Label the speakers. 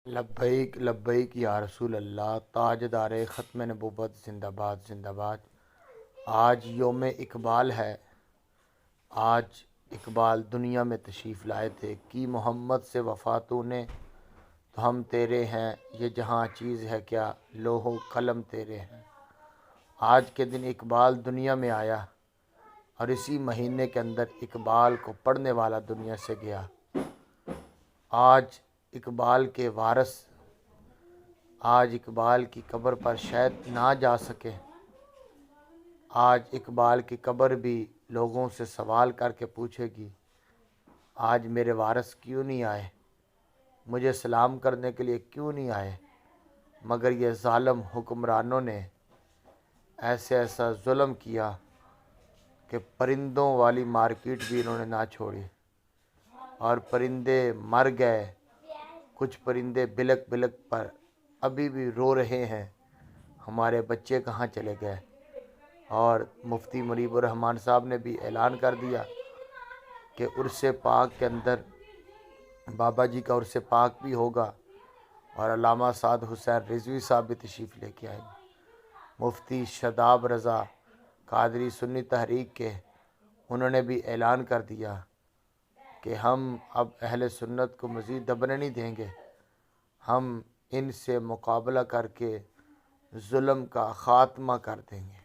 Speaker 1: لبیک لبیک یا رسول اللہ، تاجدار ختم نبوت زندہ باد زندہ باد۔ آج یوم اقبال ہے۔ آج اقبال دنیا میں تشریف لائے تھے کہ محمد سے وفا تو نے، تو ہم تیرے ہیں، یہ جہاں چیز ہے کیا، لوح و قلم تیرے ہیں۔ آج کے دن اقبال دنیا میں آیا اور اسی مہینے کے اندر اقبال کو پڑھنے والا دنیا سے گیا۔ آج اقبال کے وارث آج اقبال کی قبر پر شاید نہ جا سکے۔ آج اقبال کی قبر بھی لوگوں سے سوال کر کے پوچھے گی، آج میرے وارث کیوں نہیں آئے، مجھے سلام کرنے کے لیے کیوں نہیں آئے۔ مگر یہ ظالم حکمرانوں نے ایسا ظلم کیا کہ پرندوں والی مارکیٹ بھی انہوں نے نہ چھوڑی، اور پرندے مر گئے۔ کچھ پرندے بلک بلک پر ابھی بھی رو رہے ہیں، ہمارے بچے کہاں چلے گئے۔ اور مفتی منیب الرحمن صاحب نے بھی اعلان کر دیا کہ عرس پاک کے اندر بابا جی کا عرس پاک بھی ہوگا، اور علامہ سعد حسین رضوی صاحب بھی تشریف لے کے آئیں گے۔ مفتی شاداب رضا قادری سنی تحریک کے، انہوں نے بھی اعلان کر دیا کہ ہم اب اہل سنت کو مزید دبنے نہیں دیں گے، ہم ان سے مقابلہ کر کے ظلم کا خاتمہ کر دیں گے۔